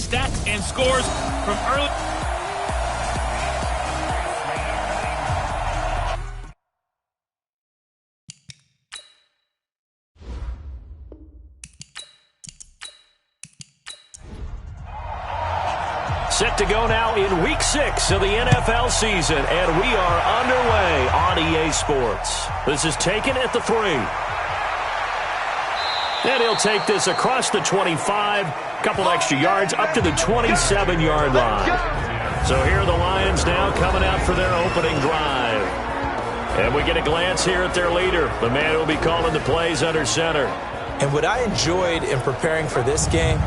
stats and scores from early. Set to go now in Week 6 of the NFL season, and we are underway on EA Sports. This is taken at the 3. And he'll take this across the 25, couple extra yards, up to the 27-yard line. So here are the Lions now coming out for their opening drive. And we get a glance here at their leader, the man who will be calling the plays under center. And what I enjoyed in preparing for this game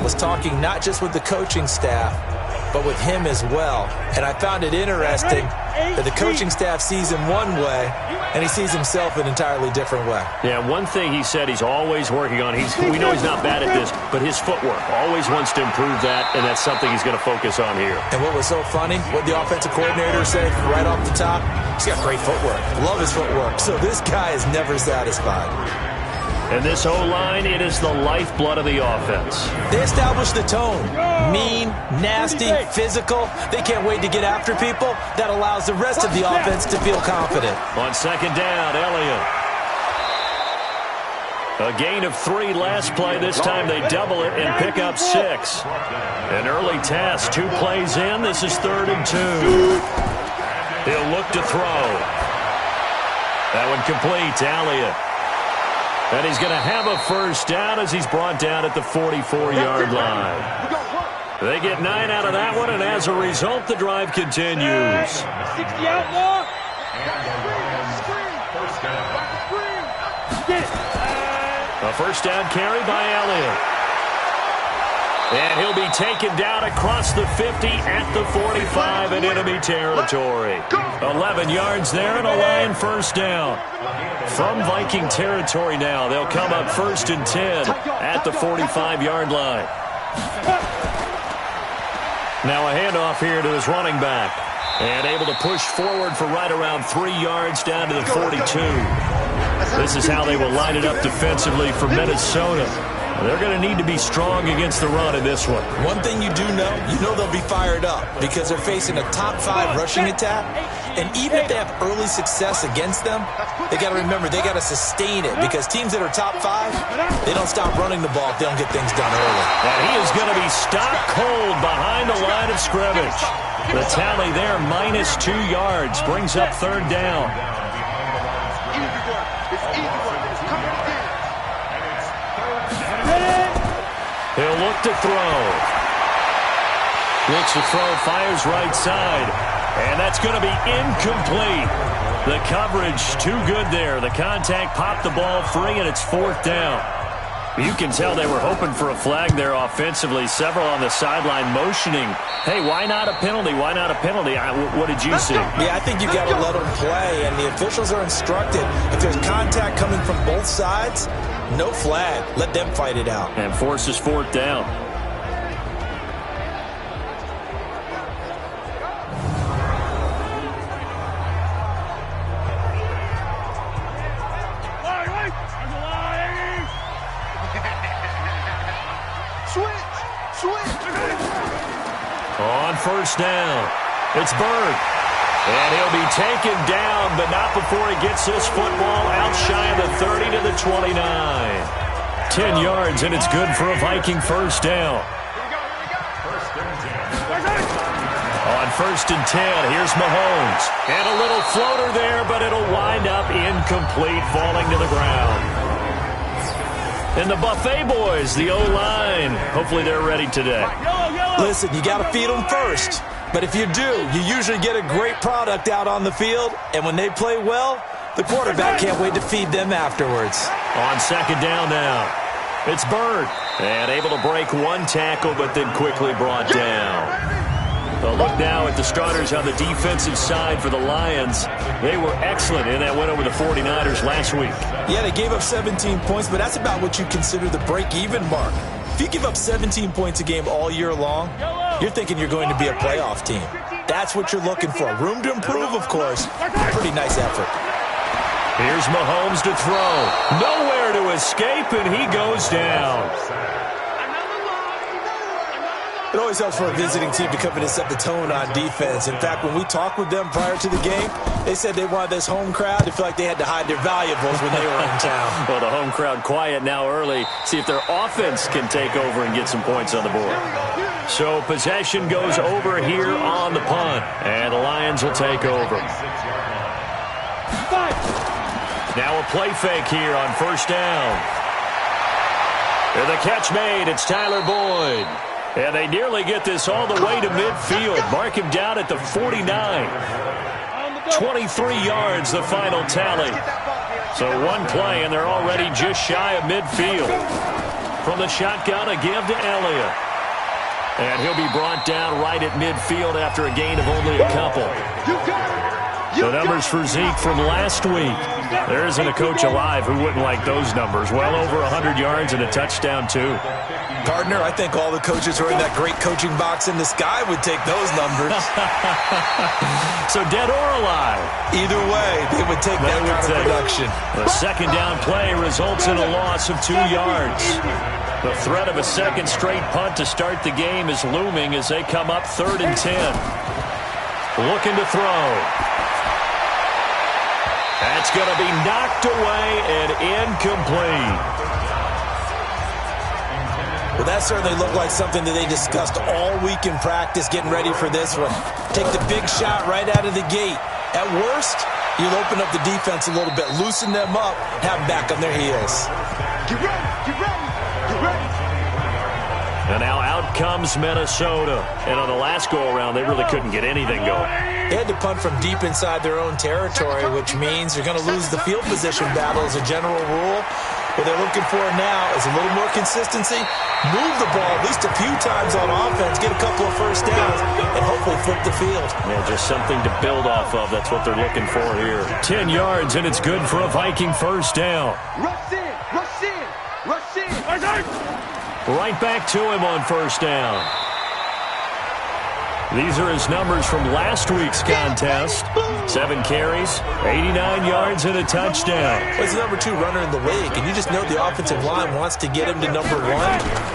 was talking not just with the coaching staff, but with him as well. And I found it interesting that the coaching staff sees him one way, and he sees himself an entirely different way. Yeah, one thing he said he's always working on, we know he's not bad at this, but his footwork, always wants to improve that, and that's something he's going to focus on here. And what was so funny, what the offensive coordinator said right off the top, he's got great footwork. Love his footwork. So this guy is never satisfied. And this O-line, it is the lifeblood of the offense. They established the tone. Mean, nasty, physical. They can't wait to get after people. That allows the rest of the offense to feel confident. On second down, Elliott. A gain of 3 last play. This time they double it and pick up 6. An early test, 2 plays in. This is 3rd and 2. He'll look to throw. That one complete to Elliott. And he's going to have a first down as he's brought down at the 44-yard line. They get 9 out of that one, and as a result, the drive continues. 60 out more. A first down carry by Elliott. And he'll be taken down across the 50 at the 45 in enemy territory. 11 yards there and a Lion first down. From Viking territory now, they'll come up 1st and 10 at the 45-yard line. Now a handoff here to his running back. And able to push forward for right around 3 yards down to the 42. This is how they will line it up defensively for Minnesota. They're going to need to be strong against the run in this one. One thing you do know, they'll be fired up because they're facing a top 5 rushing attack. And even if they have early success against them, they got to remember they got to sustain it because teams that are top 5, they don't stop running the ball if they don't get things done early. And he is going to be stopped cold behind the line of scrimmage. The tally there, -2 yards, brings up 3rd down. He'll look to throw. Looks to throw, fires right side. And that's going to be incomplete. The coverage too good there. The contact popped the ball free, and it's 4th down. You can tell they were hoping for a flag there offensively. Several on the sideline motioning. Hey, why not a penalty? Why not a penalty? What did you see? Yeah, I think you got to let them play, and the officials are instructed. If there's contact coming from both sides, no flag. Let them fight it out. And forces 4th down. On first down, it's Bird. And he'll be taken down, but not before he gets this football out shy of the 30 to the 29. 10 yards, and it's good for a Viking first down. On 1st and 10, here's Mahomes. And a little floater there, but it'll wind up incomplete, falling to the ground. And the Buffet boys, the O-line, hopefully they're ready today. Listen, you got to feed them first. But if you do, you usually get a great product out on the field. And when they play well, the quarterback can't wait to feed them afterwards. On 2nd down now, it's Bird. And able to break 1 tackle, but then quickly brought down. A look now at the starters on the defensive side for the Lions. They were excellent in that win over the 49ers last week. Yeah, they gave up 17 points, but that's about what you consider the break-even mark. If you give up 17 points a game all year long, you're thinking you're going to be a playoff team. That's what you're looking for. Room to improve, of course. Pretty nice effort. Here's Mahomes to throw. Nowhere to escape, and he goes down. It always helps for a visiting team to come in and set the tone on defense. In fact, when we talked with them prior to the game, they said they wanted this home crowd to feel like they had to hide their valuables when they were in town. Well, the home crowd quiet now early. See if their offense can take over and get some points on the board. So possession goes over here on the punt, and the Lions will take over. Now a play fake here on first down. And the catch made. It's Tyler Boyd. And they nearly get this all the way to midfield. Mark him down at the 49. 23 yards, the final tally. So one play, and they're already just shy of midfield. From the shotgun, a give to Elliott. And he'll be brought down right at midfield after a gain of only a couple. The numbers for Zeke from last week. There isn't a coach alive who wouldn't like those numbers. Well over 100 yards and a touchdown, too. Gardner, I think all the coaches who are in that great coaching box in the sky would take those numbers. So dead or alive? Either way, they would take that kind of production. The second down play results in a loss of 2 yards. The threat of a second straight punt to start the game is looming as they come up 3rd and 10. Looking to throw. That's going to be knocked away and incomplete. Well, that certainly looked like something that they discussed all week in practice getting ready for this one. Take the big shot right out of the gate. At worst, you'll open up the defense a little bit, loosen them up, have them back on their heels. Get ready, get ready, get ready. And now out comes Minnesota. And on the last go-around, they really couldn't get anything going. They had to punt from deep inside their own territory, which means they're going to lose the field position battle as a general rule. What they're looking for now is a little more consistency, move the ball at least a few times on offense, get a couple of first downs, and hopefully flip the field. Yeah, just something to build off of. That's what they're looking for here. 10 yards, and it's good for a Viking first down. Rush in, rush in, rush in. Right back to him on first down. These are his numbers from last week's contest. 7 carries, 89 yards, and a touchdown. Well, he's the number 2 runner in the league, and you just know the offensive line wants to get him to number 1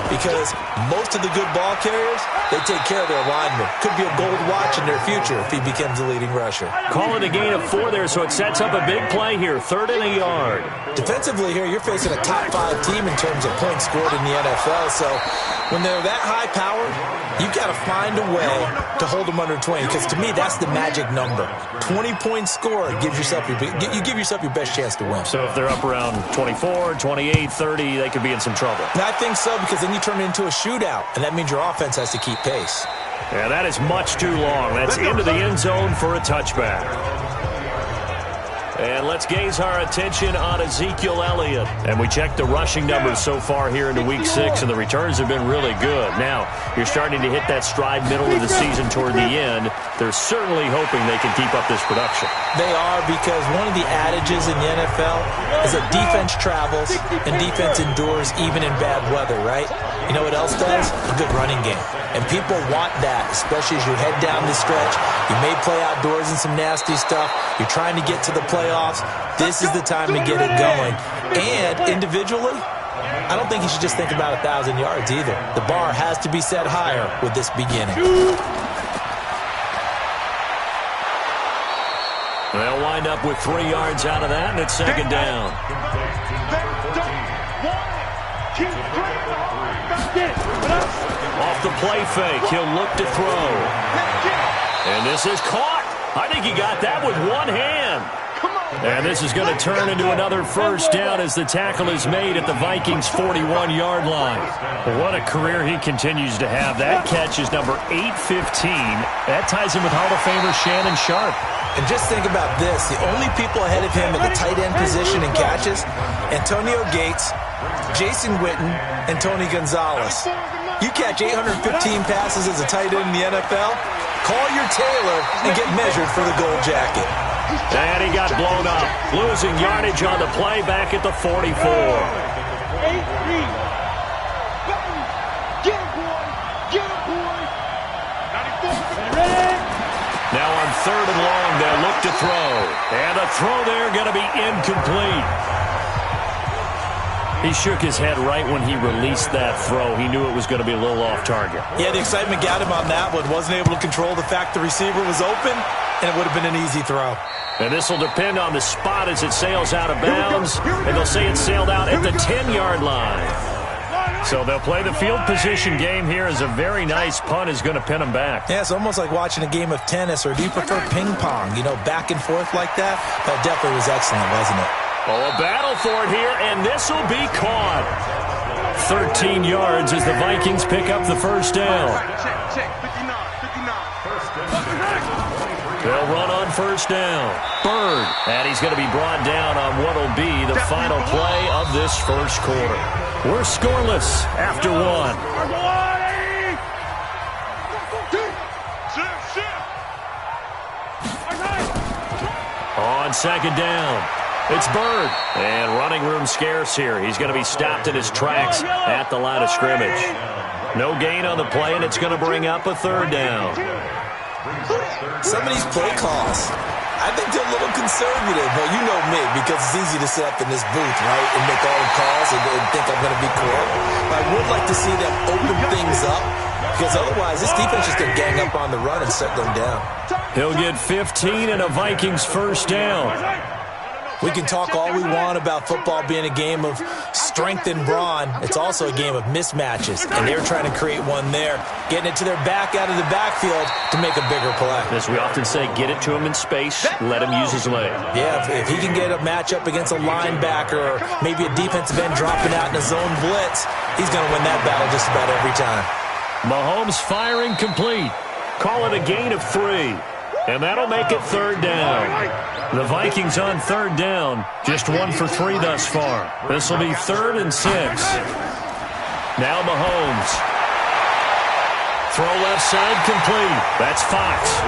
because most of the good ball carriers, they take care of their linemen. Could be a gold watch in their future if he becomes the leading rusher. Call it a gain of 4 there, so it sets up a big play here, 3rd and a yard. Defensively here, you're facing a top 5 team in terms of points scored in the NFL, so when they're that high-powered, you've got to find a way to hold them under 20, because to me, that's the magic number. 20 points scored gives yourself you give yourself your best chance to win. So if they're up around 24, 28, 30, they could be in some trouble. And I think so, because then you turn it into a shootout, and that means your offense has to keep pace. Yeah, that is much too long. That's into the end zone for a touchback. And let's gaze our attention on Ezekiel Elliott. And we checked the rushing numbers so far here into Week 6, and the returns have been really good. Now, you're starting to hit that stride middle of the season toward the end. They're certainly hoping they can keep up this production. They are, because one of the adages in the NFL is that defense travels and defense endures even in bad weather, right? You know what else does? A good running game. And people want that, especially as you head down the stretch. You may play outdoors in some nasty stuff. You're trying to get to the playoffs. This is the time to get it going. And individually, I don't think you should just think about 1,000 yards either. The bar has to be set higher with this beginning. They'll wind up with 3 yards out of that, and it's second down. Off the play fake, he'll look to throw. And this is caught. I think he got that with one hand. And this is going to turn into another first down as the tackle is made at the Vikings' 41-yard line. What a career he continues to have. That catch is number 815. That ties him with Hall of Famer Shannon Sharp. And just think about this. The only people ahead of him at the tight end position in catches, Antonio Gates, Jason Witten, and Tony Gonzalez. You catch 815 passes as a tight end in the NFL, call your tailor and get measured for the gold jacket. And he got blown up, losing yardage on the play back at the 44. Now on 3rd and long, they'll look to throw. And a throw there going to be incomplete. He shook his head right when he released that throw. He knew it was going to be a little off target. Yeah, the excitement got him on that one. Wasn't able to control the fact the receiver was open, and it would have been an easy throw. And this will depend on the spot as it sails out of bounds. And they'll say it sailed out at the 10-yard line. So they'll play the field position game here as a very nice punt is going to pin them back. Yeah, it's almost like watching a game of tennis, or do you prefer ping pong? You know, back and forth like that? That definitely was excellent, wasn't it? Oh, a battle for it here, and this will be caught. 13 yards as the Vikings pick up the first down. Check, 59. They'll run on first down. Bird, and he's going to be brought down on what will be the final play of this first quarter. We're scoreless after one. On second down, it's Bird. And running room scarce here. He's going to be stopped in his tracks at the line of scrimmage. No gain on the play, and it's going to bring up a third down. Some of these play calls, I think they're a little conservative. Well, you know me, because it's easy to sit up in this booth, right, and make all the calls and think I'm going to be correct. But I would like to see them open things up, because otherwise this defense is going to gang up on the run and set them down. He'll get 15 and a Vikings first down. We can talk all we want about football being a game of strength and brawn. It's also a game of mismatches, and they're trying to create one there, getting it to their back out of the backfield to make a bigger play. As we often say, get it to him in space, let him use his leg. Yeah, if he can get a matchup against a linebacker or maybe a defensive end dropping out in a zone blitz, he's going to win that battle just about every time. Mahomes firing complete. Call it a gain of 3. And that'll make it third down. The Vikings on third down, just 1 for 3 thus far. This will be 3rd and 6. Now Mahomes. Throw left side complete. That's Fox.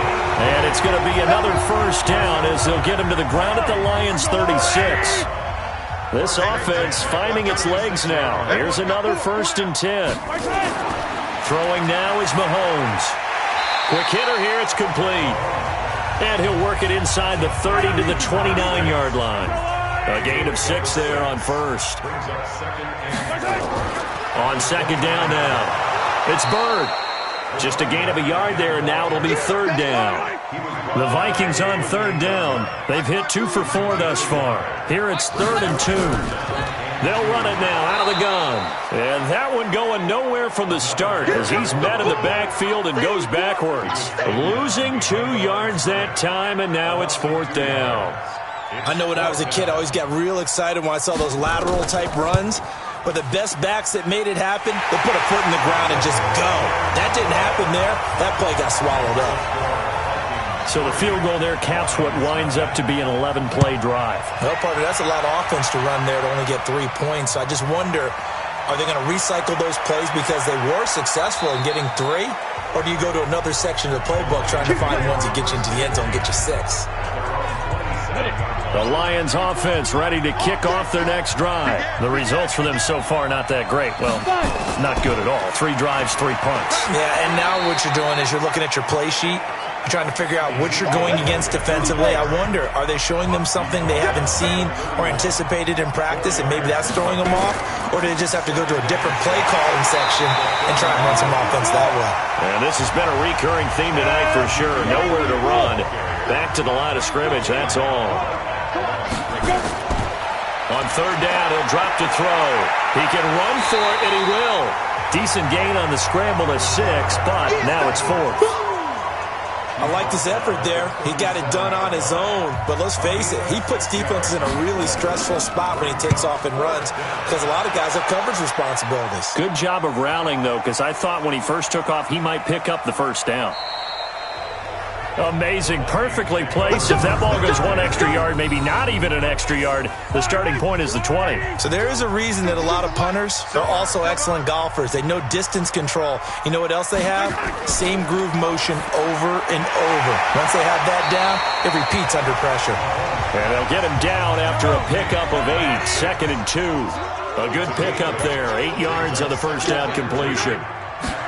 And it's going to be another first down as they'll get him to the ground at the Lions' 36. This offense finding its legs now. Here's another 1st and 10. Throwing now is Mahomes. Quick hitter here, it's complete. And he'll work it inside the 30 to the 29-yard line. A gain of 6 there on first. On second down now, it's Bird. Just a gain of a yard there, and now it'll be third down. The Vikings on third down. They've hit 2 for 4 thus far. Here it's 3rd and 2. They'll run it now out of the gun. And that one going nowhere from the start as he's met in the backfield and goes backwards. Losing 2 yards that time, and now it's 4th down. I know when I was a kid, I always got real excited when I saw those lateral-type runs. But the best backs that made it happen, they put a foot in the ground and just go. That didn't happen there. That play got swallowed up. So the field goal there caps what winds up to be an 11-play drive. Well, partner, that's a lot of offense to run there to only get 3 points. So I just wonder, are they going to recycle those plays because they were successful in getting 3? Or do you go to another section of the playbook trying to find ones that get you into the end zone and get you 6? The Lions offense ready to kick off their next drive. The results for them so far not that great. Well, not good at all. 3 drives, 3 punts. Yeah, and now what you're doing is you're looking at your play sheet. You're trying to figure out what you're going against defensively. I wonder, are they showing them something they haven't seen or anticipated in practice, and maybe that's throwing them off? Or do they just have to go to a different play calling section and try and run some offense that way? And this has been a recurring theme tonight for sure. Nowhere to run. Back to the line of scrimmage, that's all. On third down, he'll drop to throw. He can run for it, and he will. Decent gain on the scramble to 6, but now it's 4th. I like this effort there. He got it done on his own. But let's face it, he puts defenses in a really stressful spot when he takes off and runs because a lot of guys have coverage responsibilities. Good job of rallying, though, because I thought when he first took off, he might pick up the first down. Amazing. Perfectly placed. If that ball goes 1 extra yard, maybe not even an extra yard, the starting point is the 20. So there is a reason that a lot of punters are also excellent golfers. They know distance control. You know what else they have? Same groove motion over and over. Once they have that down, it repeats under pressure. And they'll get him down after a pickup of 8, 2nd and 2. A good pickup there. 8 yards on the first down completion.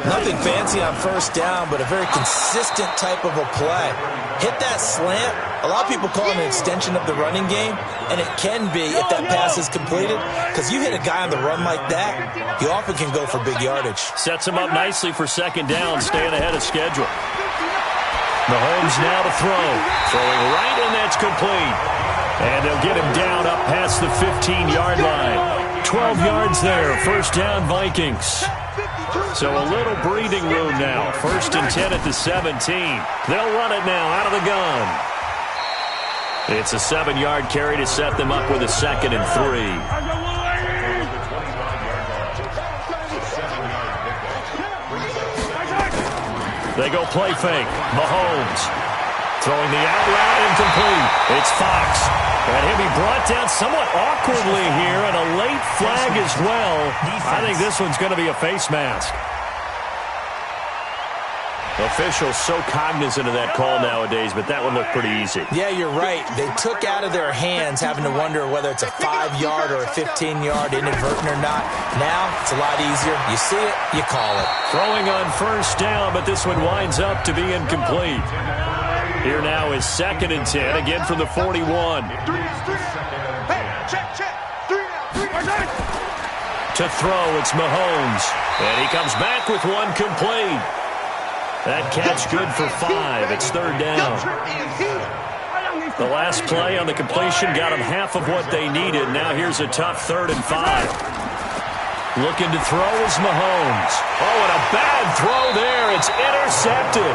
Nothing fancy on first down, but a very consistent type of a play. Hit that slant. A lot of people call it an extension of the running game, and it can be if that pass is completed, because you hit a guy on the run like that, he often can go for big yardage. Sets him up nicely for second down, staying ahead of schedule. Mahomes now to throw. Throwing right, and that's complete. And they'll get him down up past the 15-yard line. 12 yards there, first down Vikings. So a little breathing room now. First and 10 at the 17. They'll run it now out of the gun. It's a 7-yard carry to set them up with a 2nd and 3. They go play fake. Mahomes throwing the out route incomplete. It's Fox. And he'll be brought down somewhat awkwardly here, and a late flag as well. I think this one's going to be a face mask. Officials so cognizant of that call nowadays, but that one looked pretty easy. Yeah, you're right. They took out of their hands having to wonder whether it's a 5-yard or a 15-yard, inadvertent or not. Now, it's a lot easier. You see it, you call it. Throwing on first down, but this one winds up to be incomplete. Here now is 2nd and 10, again from the 41. To throw, it's Mahomes. And he comes back with one complete. That catch good for 5. It's 3rd down. The last play on the completion got them half of what they needed. Now here's a tough 3rd and 5. Looking to throw is Mahomes. Oh, and a bad throw there. It's intercepted.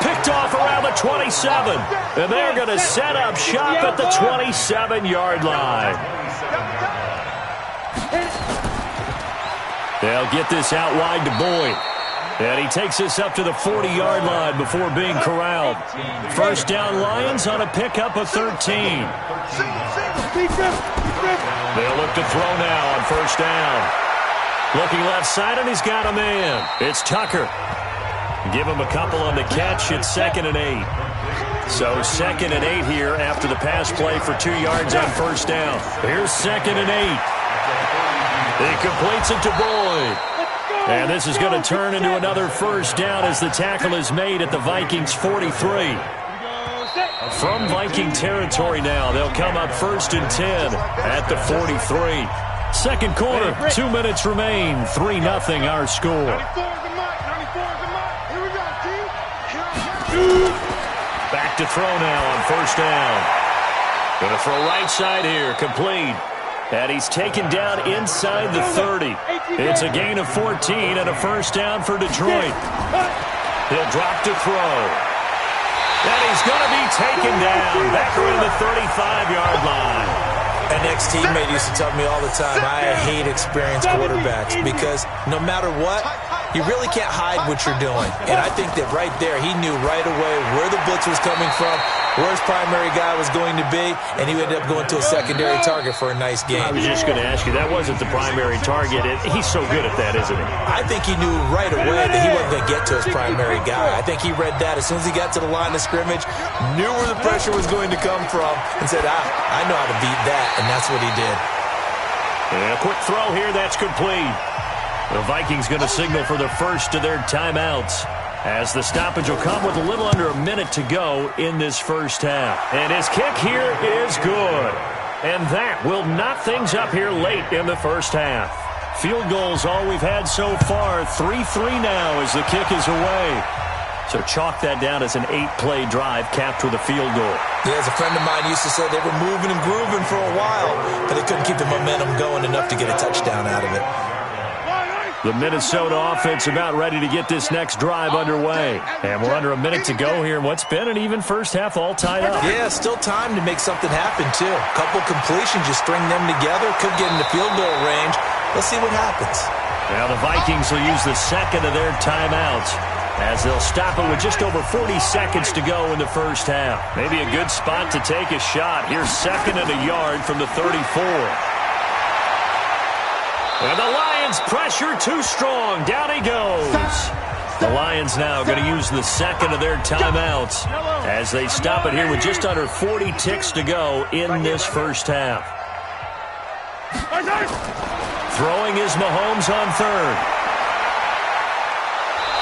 Picked off around the 27. And they're going to set up shop at the 27-yard line. They'll get this out wide to Boyd. And he takes this up to the 40-yard line before being corralled. First down Lions on a pickup of 13. They'll look to throw now on first down. Looking left side, and he's got a man. It's Tucker. Give him a couple on the catch. It's 2nd and 8. So 2nd and 8 here after the pass play for 2 yards on first down. Here's 2nd and 8. He completes it to Boyd. And this is going to turn into another first down as the tackle is made at the Vikings 43. From Viking territory now, they'll come up 1st and 10 at the 43. Second quarter, 2 minutes remain. 3-0 our score. Back to throw now on first down. Going to throw right side here, complete. And he's taken down inside the 30. It's a gain of 14 and a first down for Detroit. He'll drop to throw. And he's going to be taken down back around the 35-yard line. An ex-teammate used to tell me all the time, I hate experienced quarterbacks because no matter what, you really can't hide what you're doing. And I think that right there, he knew right away where the blitz was coming from, where his primary guy was going to be, and he ended up going to a secondary target for a nice game. I was just going to ask you, that wasn't the primary target. He's so good at that, isn't he? I think he knew right away that he wasn't going to get to his primary guy. I think he read that as soon as he got to the line of scrimmage, knew where the pressure was going to come from, and said, I know how to beat that, and that's what he did. And a quick throw here, that's complete. The Vikings going to signal for the first of their timeouts, as the stoppage will come with a little under a minute to go in this first half. And his kick here is good. And that will knot things up here late in the first half. Field goals all we've had so far. 3-3 now as the kick is away. So chalk that down as an 8-play drive capped with a field goal. Yeah, as a friend of mine used to say, they were moving and grooving for a while, but they couldn't keep the momentum going enough to get a touchdown out of it. The Minnesota offense about ready to get this next drive underway. And we're under a minute to go here in what's been an even first half all tied up. Yeah, still time to make something happen, too. A couple completions, you string them together, could get into field goal range. Let's see what happens. Now the Vikings will use the second of their timeouts, as they'll stop it with just over 40 seconds to go in the first half. Maybe a good spot to take a shot. Here's 2nd and a yard from the 34. And the Lions pressure too strong. Down he goes. The Lions now going to use the second of their timeouts as they stop it here with just under 40 ticks to go in this first half. Throwing is Mahomes on third.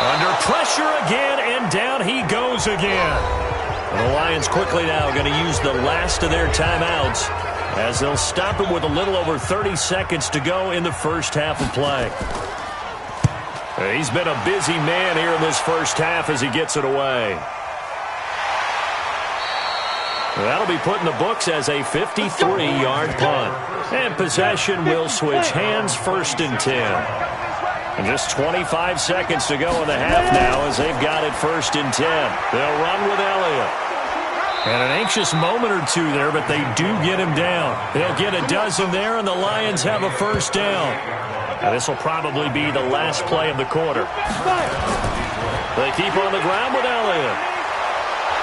Under pressure again, and down he goes again. And the Lions quickly now going to use the last of their timeouts as they'll stop it with a little over 30 seconds to go in the first half of play. He's been a busy man here in this first half as he gets it away. That'll be put in the books as a 53-yard punt. And possession will switch hands, 1st and 10. And just 25 seconds to go in the half now as they've got it 1st and 10. They'll run with Elliott. And an anxious moment or two there, but they do get him down. They'll get a dozen there, and the Lions have a 1st down. Now this will probably be the last play of the quarter. They keep on the ground with Elliott.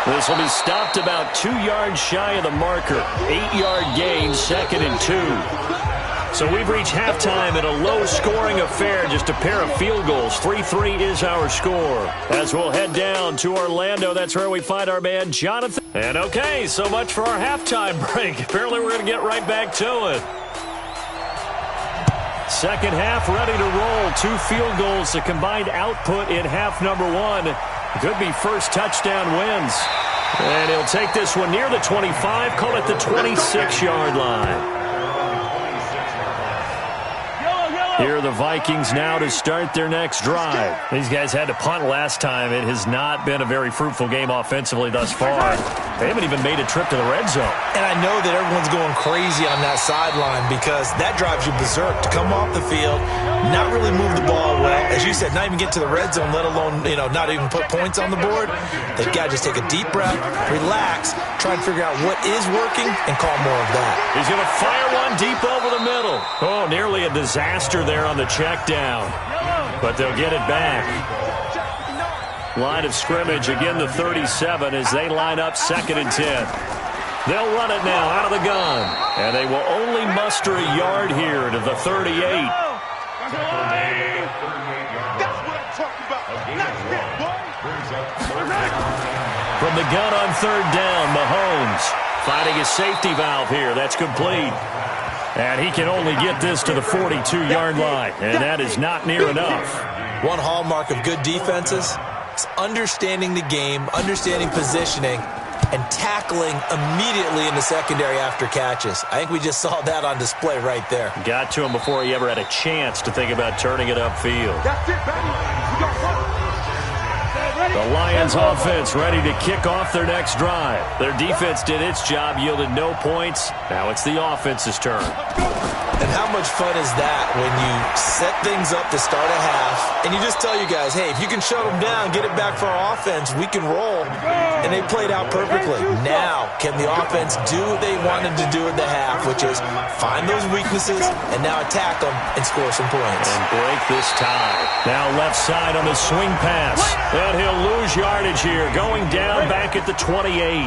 This will be stopped about 2 yards shy of the marker. 8-yard gain, 2nd and 2. So we've reached halftime in a low-scoring affair, just a pair of field goals. 3-3 is our score. As we'll head down to Orlando, that's where we find our man Jonathan. And okay, so much for our halftime break. Apparently we're going to get right back to it. Second half ready to roll. 2 field goals, the combined output in half number 1. Could be first touchdown wins. And he'll take this one near the 25, call it the 26-yard line. Here are the Vikings now to start their next drive. These guys had to punt last time. It has not been a very fruitful game offensively thus far. They haven't even made a trip to the red zone. And I know that everyone's going crazy on that sideline because that drives you berserk to come off the field, not really move the ball well. As you said, not even get to the red zone, let alone, not even put points on the board. They've got to just take a deep breath, relax, try and figure out what is working, and call more of that. He's going to fire one deep over the middle. Oh, nearly a disaster there on the check down. But they'll get it back. Line of scrimmage, again the 37 as they line up 2nd and 10. They'll run it now out of the gun. And they will only muster a yard here to the 38. From the gun on 3rd down, Mahomes finding his safety valve here. That's complete. And he can only get this to the 42-yard line. And that is not near enough. One hallmark of good defenses is understanding the game, understanding positioning, and tackling immediately in the secondary after catches. I think we just saw that on display right there. Got to him before he ever had a chance to think about turning it upfield. That's it, baby. We got one. The Lions offense ready to kick off their next drive. Their defense did its job, yielded no points. Now it's the offense's turn. And how much fun is that when you set things up to start a half and you just tell you guys, hey, if you can shut them down, get it back for our offense, we can roll. And they played out perfectly. Now, can the offense do what they wanted to do at the half, which is find those weaknesses and now attack them and score some points. And break this tie. Now left side on the swing pass. And he'll lose yardage here, going down back at the 28.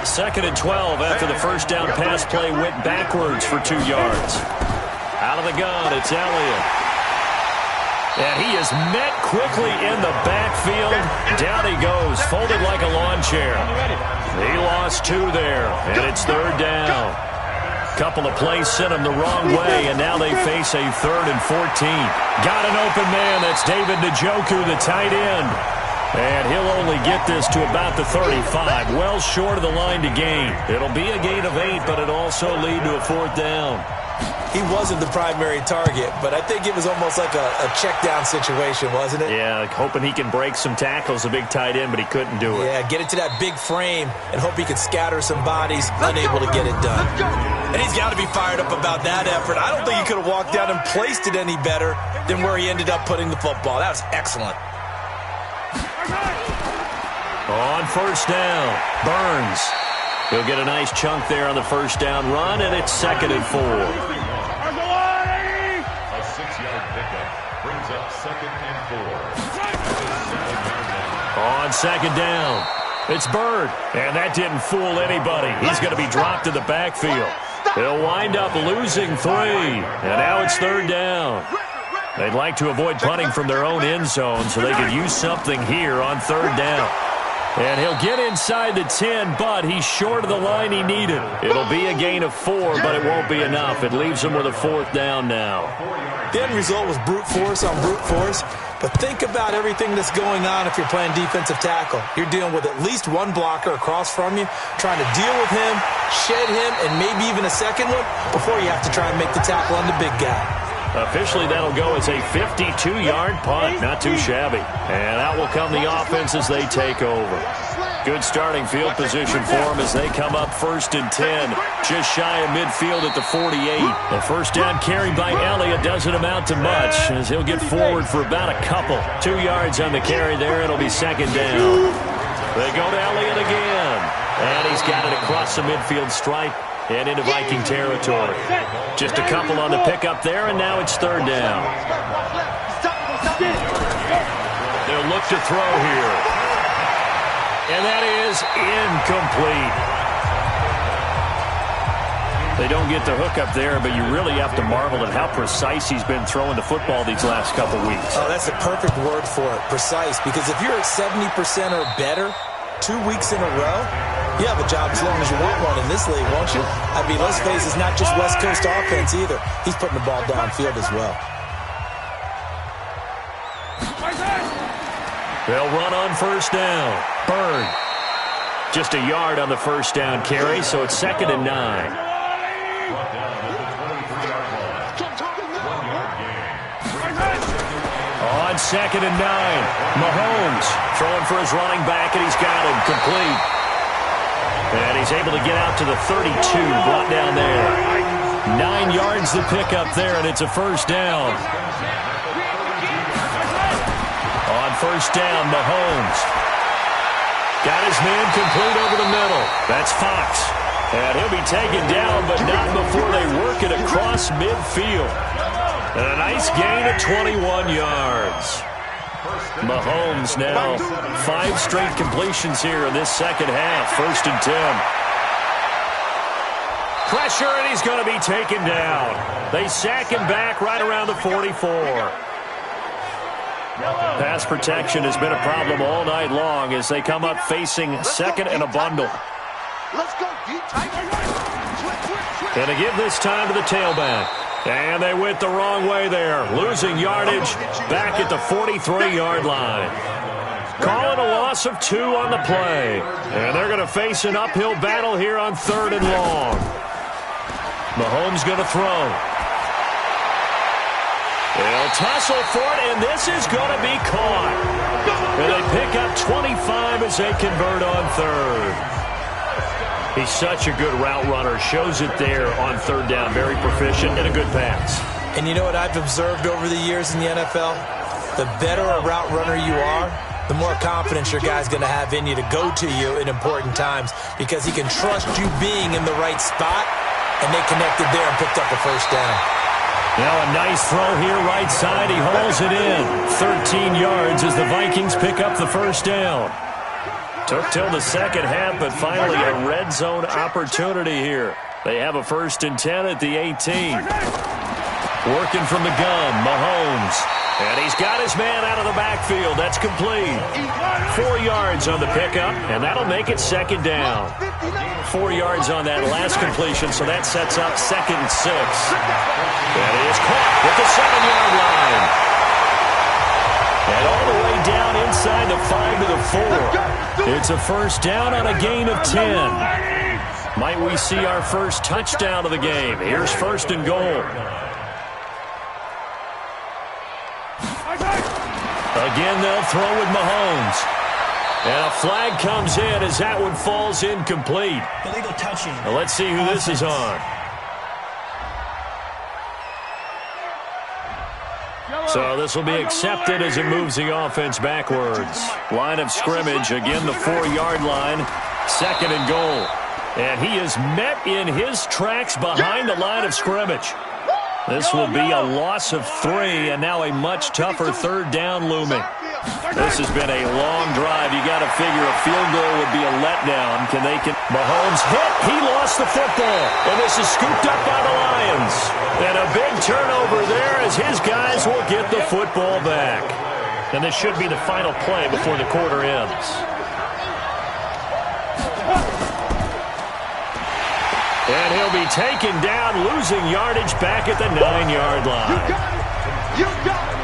2nd and 12 after the first down pass play went backwards for 2 yards. Out of the gun, it's Elliott. And he is met quickly in the backfield. Down he goes, folded like a lawn chair. He lost 2 there, and it's 3rd down. Couple of plays sent him the wrong way, and now they face a 3rd and 14. Got an open man. That's David Njoku, the tight end. And he'll only get this to about the 35, well short of the line to gain. It'll be a gain of 8, but it'll also lead to a 4th down. He wasn't the primary target, but I think it was almost like a check-down situation, wasn't it? Yeah, hoping he can break some tackles, a big tight end, but he couldn't do it. Yeah, get it to that big frame and hope he could scatter some bodies, unable to get it done. And he's got to be fired up about that effort. I don't think he could have walked down and placed it any better than where he ended up putting the football. That was excellent. On 1st down, Burns. He'll get a nice chunk there on the 1st down run, and it's 2nd and 4. A 6-yard pickup brings up 2nd and 4. On 2nd down, it's Bird, and that didn't fool anybody. He's going to be dropped in the backfield. They'll wind up losing 3, and now it's 3rd down. They'd like to avoid punting from their own end zone so they could use something here on 3rd down. And he'll get inside the 10, but he's short of the line he needed. It'll be a gain of 4, but it won't be enough. It leaves him with a 4th down now. The end result was brute force on brute force. But think about everything that's going on if you're playing defensive tackle. You're dealing with at least one blocker across from you, trying to deal with him, shed him, and maybe even a second one before you have to try and make the tackle on the big guy. Officially, that'll go as a 52-yard punt. Not too shabby. And out will come the offense as they take over. Good starting field position for them as they come up 1st and 10. Just shy of midfield at the 48. The first down carry by Elliott doesn't amount to much as he'll get forward for about a couple. 2 yards on the carry there. It'll be 2nd down. They go to Elliott again. And he's got it across the midfield stripe and into Viking territory. Just a couple on the pickup there, and now it's 3rd down. They'll look to throw here. And that is incomplete. They don't get the hook up there, but you really have to marvel at how precise he's been throwing the football these last couple weeks. Oh, that's a perfect word for it, precise, because if you're at 70% or better 2 weeks in a row, you have a job as long as you want one in this league, won't you? I mean, let's face it, it's not just West Coast offense either. He's putting the ball downfield as well. They'll run on 1st down. Bird. Just a yard on the 1st down carry, so it's 2nd and 9. On 2nd and 9, Mahomes throwing for his running back, and he's got him complete. And he's able to get out to the 32, brought down there. 9 yards to pick up there, and it's a 1st down. On 1st down, Mahomes got his man complete over the middle. That's Fox. And he'll be taken down, but not before they work it across midfield. And a nice gain of 21 yards. Mahomes now 5 straight completions here in this second half. 1st and 10. Pressure, and he's going to be taken down. They sack him back right around the 44. Pass protection has been a problem all night long as they come up facing 2nd and a bundle. Let's go, And to give this time to the tailback. And they went the wrong way there, losing yardage back at the 43-yard line. Calling a loss of 2 on the play. And they're going to face an uphill battle here on 3rd and long. Mahomes going to throw. They'll tussle for it, and this is going to be caught. And they pick up 25 as they convert on 3rd. He's such a good route runner. Shows it there on 3rd down. Very proficient and a good pass. And you know what I've observed over the years in the NFL? The better a route runner you are, the more confidence your guy's going to have in you to go to you in important times because he can trust you being in the right spot, and they connected there and picked up a 1st down. Now a nice throw here right side. He hauls it in. 13 yards as the Vikings pick up the 1st down. Took till the second half, but finally a red zone opportunity here. They have a 1st and 10 at the 18. Working from the gun, Mahomes. And he's got his man out of the backfield. That's complete. 4 yards on the pickup, and that'll make it 2nd down. 4 yards on that last completion, so that sets up 2nd and 6. That is caught at the 7-yard line. And all the way down inside the 5 to the 4. It's a 1st down on a gain of 10. Might we see our first touchdown of the game? Here's 1st and goal. Again, they'll throw with Mahomes. And a flag comes in as that one falls incomplete. Illegal touching. Now let's see who this is on. So this will be accepted as it moves the offense backwards. Line of scrimmage, again the 4-yard line. 2nd and goal. And he is met in his tracks behind the line of scrimmage. This will be a loss of 3, and now a much tougher 3rd down looming. This has been a long drive. You got to figure a field goal would be a letdown. Mahomes hit. He lost the football. And this is scooped up by the Lions. And a big turnover there as his guys will get the football back. And this should be the final play before the quarter ends. And he'll be taken down, losing yardage back at the 9-yard line. You got it. You got it.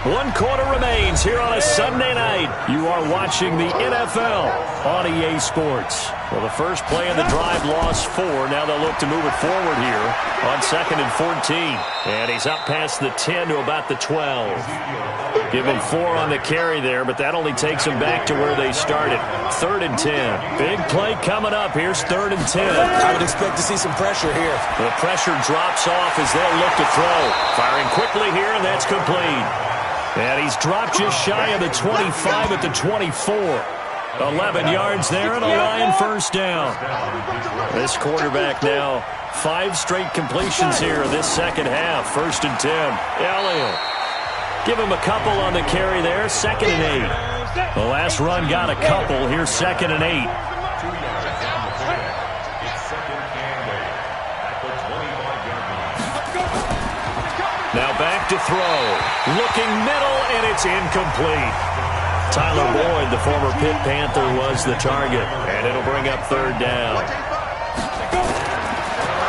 1 quarter remains here on a Sunday night. You are watching the NFL on EA Sports. Well, the first play of the drive lost 4. Now they'll look to move it forward here on 2nd and 14. And he's up past the 10 to about the 12. Give him 4 on the carry there, but that only takes him back to where they started. 3rd and 10. Big play coming up. Here's 3rd and 10. I would expect to see some pressure here. The pressure drops off as they'll look to throw. Firing quickly here, and that's complete. And he's dropped just shy of the 25 at the 24. 11 yards there and a Lion first down. This quarterback now 5 straight completions here in this second half. 1st and 10. Elliott. Give him a couple on the carry there. 2nd and 8. The last run got a couple. Here's 2nd and 8. Now back to throw. Looking middle, and it's incomplete. Tyler Boyd, the former Pitt Panther, was the target. And it'll bring up 3rd down.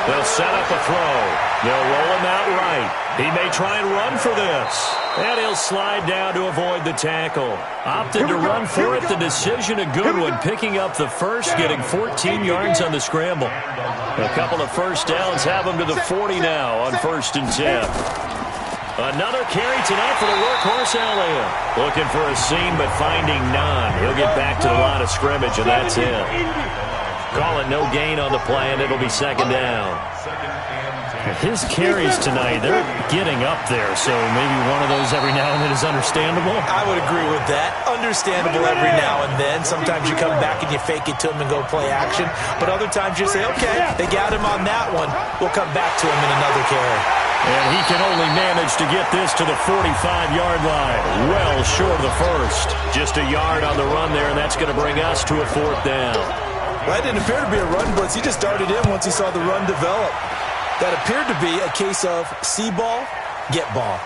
They'll set up a throw. They'll roll him out right. He may try and run for this. And he'll slide down to avoid the tackle. Opted to run for it. The decision a good one. Picking up the first, getting 14 yards on the scramble. A couple of first downs have him to the 40 now on 1st and 10. Another carry tonight for the workhorse Elliott. Looking for a seam, but finding none. He'll get back to the line of scrimmage, and that's it. Call it no gain on the play, and it'll be 2nd down. His carries tonight, they're getting up there, so maybe one of those every now and then is understandable. I would agree with that. Understandable every now and then. Sometimes you come back and you fake it to him and go play action. But other times you say, okay, they got him on that one. We'll come back to him in another carry. And he can only manage to get this to the 45-yard line. Well short of the first. Just a yard on the run there, and that's going to bring us to a 4th down. Well, that didn't appear to be a run blitz. He just darted in once he saw the run develop. That appeared to be a case of see ball, get ball.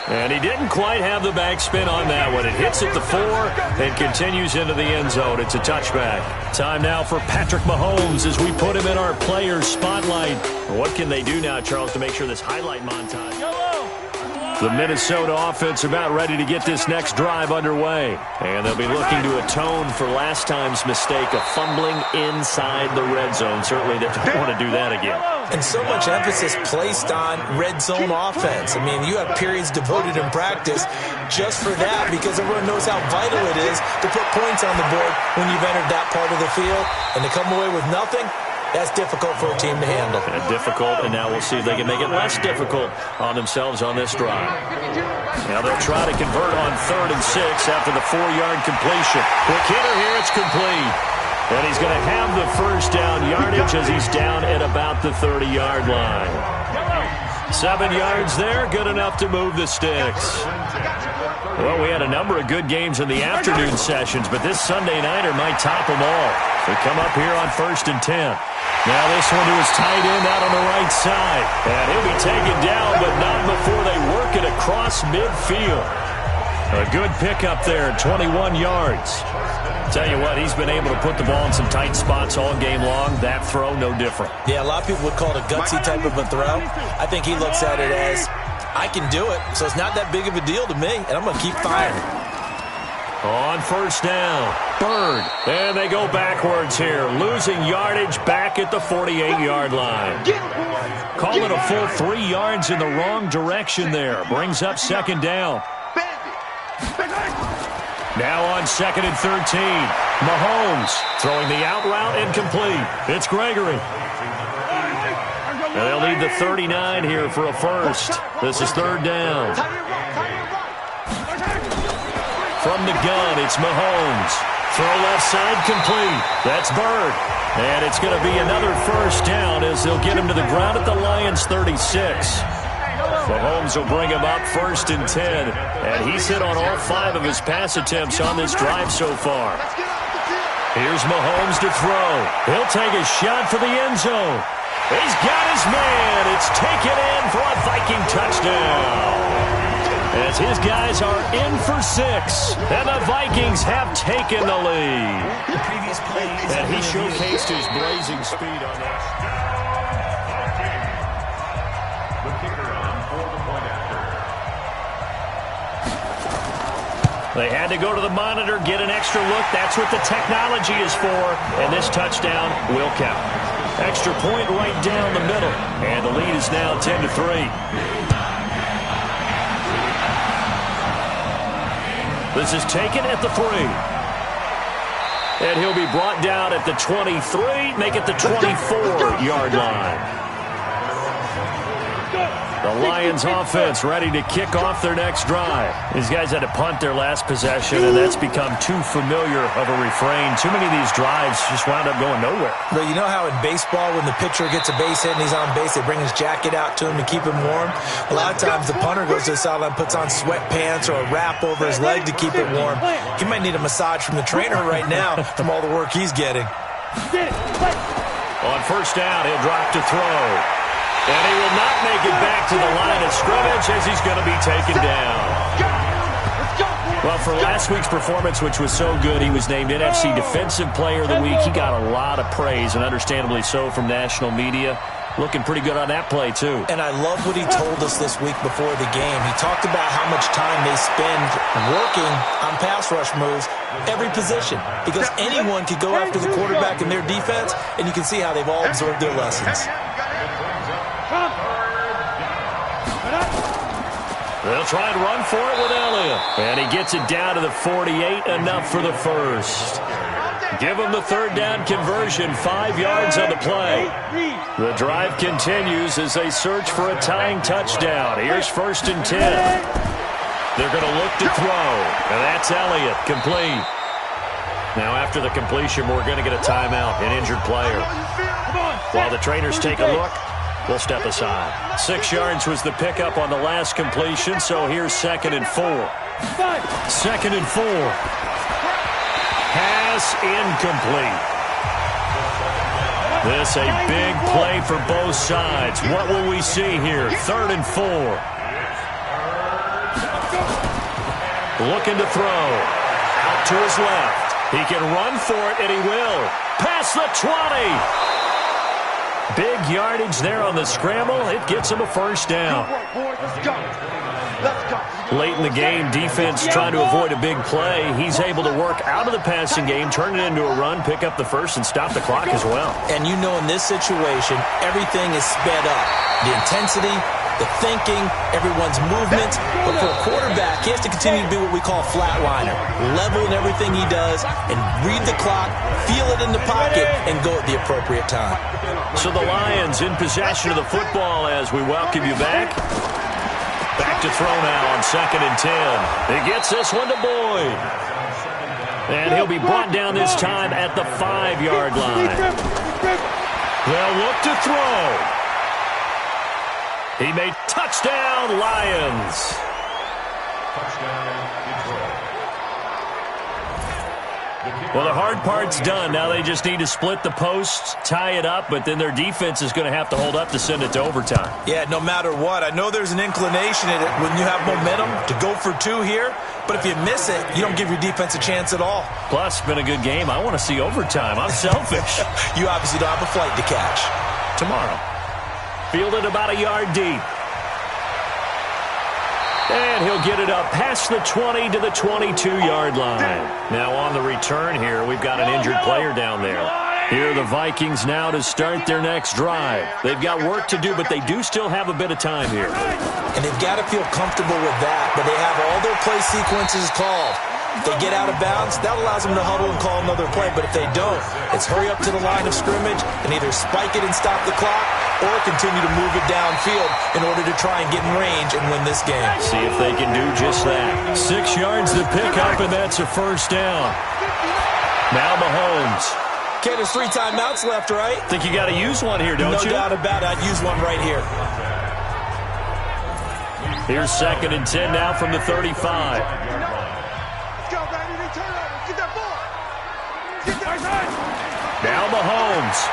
And he didn't quite have the backspin on that one. It hits at the 4 and continues into the end zone. It's a touchback. Time now for Patrick Mahomes as we put him in our players' spotlight. What can they do now, Charles, to make sure this highlight montage? The Minnesota offense about ready to get this next drive underway. And they'll be looking to atone for last time's mistake of fumbling inside the red zone. Certainly they don't want to do that again. And so much emphasis placed on red zone offense. I mean, you have periods devoted in practice just for that because everyone knows how vital it is to put points on the board when you've entered that part of the field. And to come away with nothing, that's difficult for a team to handle. Difficult, and now we'll see if they can make it less difficult on themselves on this drive. Now they'll try to convert on 3rd and 6 after the 4-yard completion. Quick hitter here, it's complete. And he's going to have the first down yardage as he's down at about the 30-yard line. 7 yards there, good enough to move the sticks. Well, we had a number of good games in the afternoon sessions, but this Sunday nighter might top them all. They come up here on 1st and 10. Now this one to his tight end out on the right side. And he'll be taken down, but not before they work it across midfield. A good pickup there, 21 yards. Tell you what, he's been able to put the ball in some tight spots all game long. That throw, no different. Yeah, a lot of people would call it a gutsy type of a throw. I think he looks at it as, I can do it, so it's not that big of a deal to me, and I'm going to keep firing. On 1st down, Bird. And they go backwards here, losing yardage back at the 48-yard line. Call it a full 3 yards in the wrong direction there. Brings up 2nd down. Now on 2nd and 13, Mahomes throwing the out route incomplete. It's Gregory. And they'll need the 39 here for a first. This is 3rd down. From the gun, it's Mahomes. Throw left side complete. That's Bird. And it's going to be another first down as they'll get him to the ground at the Lions' 36. Mahomes will bring him up 1st and 10. And he's hit on all 5 of his pass attempts on this drive so far. Here's Mahomes to throw. He'll take a shot for the end zone. He's got his man. It's taken in for a Viking touchdown. As his guys are in for 6. And the Vikings have taken the lead. And he showcased his blazing speed on that. They had to go to the monitor, get an extra look. That's what the technology is for. And this touchdown will count. Extra point right down the middle. And the lead is now 10-3. This is taken at the 3. And he'll be brought down at the 23, make it the 24-yard line. The Lions offense ready to kick off their next drive. These guys had to punt their last possession, and that's become too familiar of a refrain. Too many of these drives just wound up going nowhere. But you know how in baseball, when the pitcher gets a base hit and he's on base, they bring his jacket out to him to keep him warm? A lot of times the punter goes to the sideline, puts on sweatpants or a wrap over his leg to keep it warm. He might need a massage from the trainer right now from all the work he's getting. On first down, he'll drop to throw. And he will not make it back to the line of scrimmage as he's going to be taken down. Well, for last week's performance, which was so good, he was named NFC Defensive Player of the Week. He got a lot of praise, and understandably so, from national media. Looking pretty good on that play, too. And I love what he told us this week before the game. He talked about how much time they spend working on pass rush moves, every position. Because anyone could go after the quarterback in their defense, and you can see how they've all absorbed their lessons. They'll try and run for it with Elliott. And he gets it down to the 48, enough for the first. Give him the third down conversion, 5 yards on the play. The drive continues as they search for a tying touchdown. Here's 1st and 10. They're going to look to throw, and that's Elliott, complete. Now after the completion, we're going to get a timeout, an injured player. While the trainers take a look, we'll step aside. 6 yards was the pickup on the last completion, so here's 2nd and 4. 2nd and 4. Pass incomplete. This a big play for both sides. What will we see here? 3rd and 4. Looking to throw. Out to his left. He can run for it, and he will. Past the 20. Big yardage there on the scramble. It gets him a first down. Late in the game, defense trying to avoid a big play. He's able to work out of the passing game, turn it into a run, pick up the first, and stop the clock as well. And you know in this situation, everything is sped up. The intensity, the thinking, everyone's movement. But for a quarterback, he has to continue to be what we call flatliner. Level in everything he does and read the clock, feel it in the pocket, and go at the appropriate time. So the Lions in possession of the football as we welcome you back. Back to throw now on 2nd and 10. He gets this one to Boyd. And he'll be brought down this time at the 5-yard line. They'll look to throw. He made touchdown, Lions. Well, the hard part's done. Now they just need to split the posts, tie it up, but then their defense is going to have to hold up to send it to overtime. Yeah, no matter what. I know there's an inclination in it when you have momentum to go for 2 here, but if you miss it, you don't give your defense a chance at all. Plus, it's been a good game. I want to see overtime. I'm selfish. You obviously don't have a flight to catch. Tomorrow. Fielded about a yard deep. And he'll get it up past the 20 to the 22-yard line. Now on the return here, we've got an injured player down there. Here are the Vikings now to start their next drive. They've got work to do, but they do still have a bit of time here. And they've got to feel comfortable with that, but they have all their play sequences called. If they get out of bounds, that allows them to huddle and call another play. But if they don't, it's hurry up to the line of scrimmage and either spike it and stop the clock or continue to move it downfield in order to try and get in range and win this game. See if they can do just that. 6 yards to pick up, and that's a first down. Now Mahomes. Okay, there's 3 timeouts left, right? Think you got to use one here, don't you? No doubt about it. I'd use one right here. Here's 2nd and 10 now from the 35. Now Mahomes.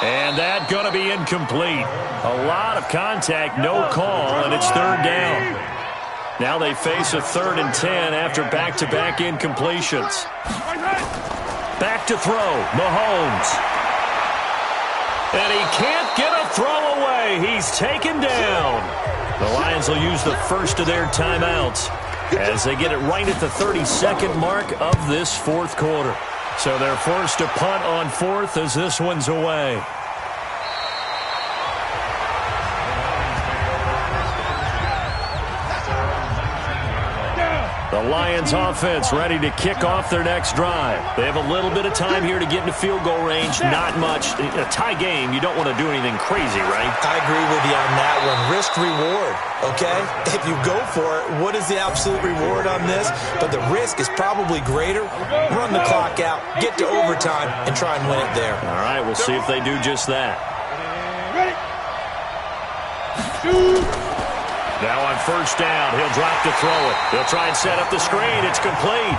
And that going to be incomplete. A lot of contact, no call, and it's 3rd down. Now they face a 3rd and 10 after back-to-back incompletions. Back to throw, Mahomes. And he can't get a throw away. He's taken down. The Lions will use the first of their timeouts as they get it right at the 32nd mark of this fourth quarter. So they're forced to punt on fourth as this one's away. The Lions offense ready to kick off their next drive. They have a little bit of time here to get into field goal range. Not much. A tie game, you don't want to do anything crazy, right? I agree with you on that one. Risk reward, okay? If you go for it, what is the absolute reward on this? But the risk is probably greater. Run the clock out, get to overtime, and try and win it there. All right, we'll see if they do just that. Ready? Shoot! Now on first down, he'll drop to throw it. He'll try and set up the screen. It's complete.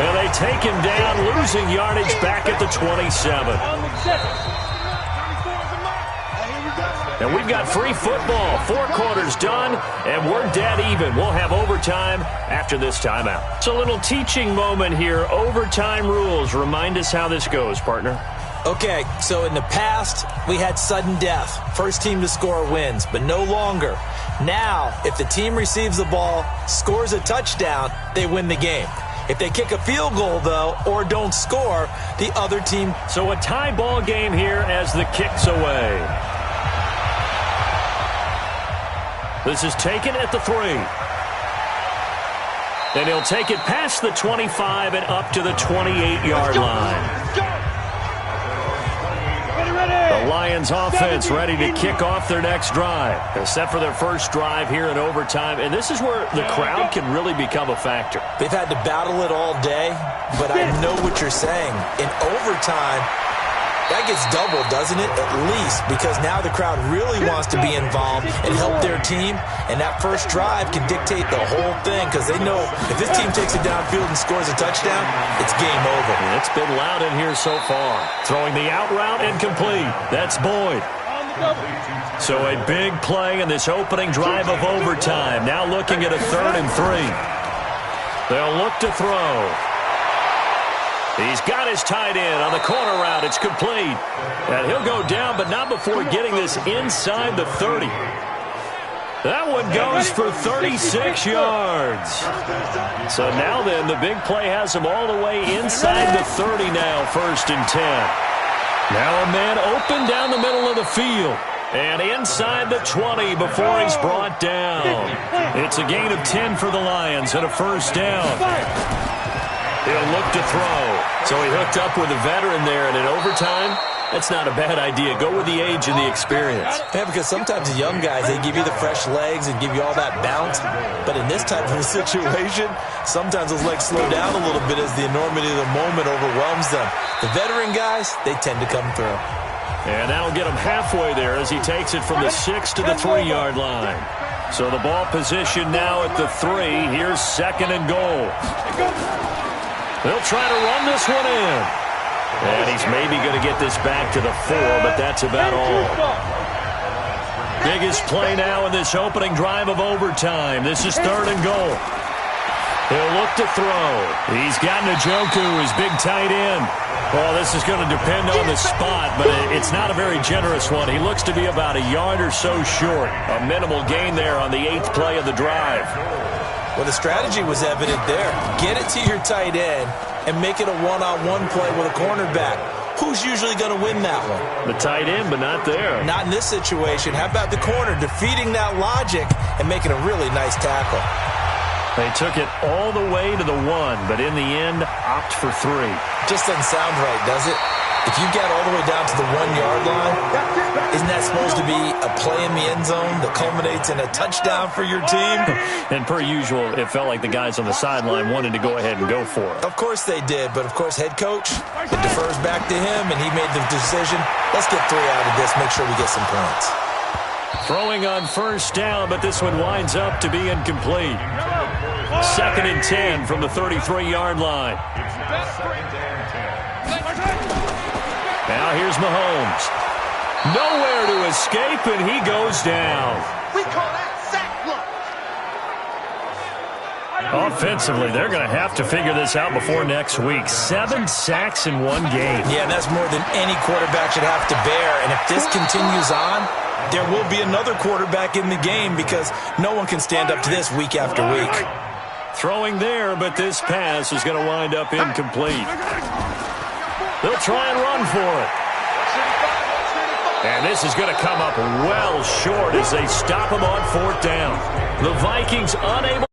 And they take him down, losing yardage back at the 27. And we've got free football. 4 quarters done, and we're dead even. We'll have overtime after this timeout. It's a little teaching moment here. Overtime rules. Remind us how this goes, partner. Okay, so in the past, we had sudden death. First team to score wins, but no longer. Now, if the team receives the ball, scores a touchdown, they win the game. If they kick a field goal, though, or don't score, the other team... So a tie ball game here as the kick's away. This is taken at the 3. And he'll take it past the 25 and up to the 28-yard line. The Lions offense ready to kick off their next drive. They're set for their first drive here in overtime, and this is where the crowd can really become a factor. They've had to battle it all day, but I know what you're saying. In overtime, that gets doubled, doesn't it? At least, because now the crowd really wants to be involved and help their team, and that first drive can dictate the whole thing because they know if this team takes it downfield and scores a touchdown, it's game over. And it's been loud in here so far. Throwing the out route incomplete. That's Boyd. So a big play in this opening drive of overtime. Now looking at a 3rd and 3. They'll look to throw. He's got his tight end on the corner route. It's complete. And he'll go down, but not before getting this inside the 30. That one goes for 36 yards. So now then, the big play has him all the way inside the 30 now, 1st and 10. Now a man open down the middle of the field. And inside the 20 before he's brought down. It's a gain of 10 for the Lions and a first down. He'll look to throw. So he hooked up with a veteran there, and in overtime, that's not a bad idea. Go with the age and the experience. Yeah, because sometimes the young guys, they give you the fresh legs and give you all that bounce. But in this type of a situation, sometimes those legs slow down a little bit as the enormity of the moment overwhelms them. The veteran guys, they tend to come through. And that'll get him halfway there as he takes it from the 6 to the 3-yard line. So the ball position now at the 3. Here's 2nd and goal. They'll try to run this one in. And he's maybe going to get this back to the 4, but that's about all. Biggest play now in this opening drive of overtime. This is 3rd and goal. He'll look to throw. He's got Njoku, his big tight end. Well, this is going to depend on the spot, but it's not a very generous one. He looks to be about a yard or so short. A minimal gain there on the 8th play of the drive. Well, the strategy was evident there. Get it to your tight end and make it a one-on-one play with a cornerback. Who's usually going to win that one? The tight end, but not there. Not in this situation. How about the corner defeating that logic and making a really nice tackle? They took it all the way to the 1, but in the end, opt for 3. Just doesn't sound right, does it? If you get all the way down to the 1-yard line, isn't that supposed to be a play in the end zone that culminates in a touchdown for your team? And per usual, it felt like the guys on the sideline wanted to go ahead and go for it. Of course they did, but of course head coach, it defers back to him, and he made the decision, let's get 3 out of this, make sure we get some points. Throwing on first down, but this one winds up to be incomplete. 2nd and 10 from the 33-yard line. Now here's Mahomes. Nowhere to escape, and he goes down. We call that sack block. Offensively, they're going to have to figure this out before next week. 7 sacks in one game. Yeah, that's more than any quarterback should have to bear. And if this continues on, there will be another quarterback in the game because no one can stand up to this week after week. Throwing there, but this pass is going to wind up incomplete. They'll try and run for it. And this is going to come up well short as they stop him on 4th down. The Vikings unable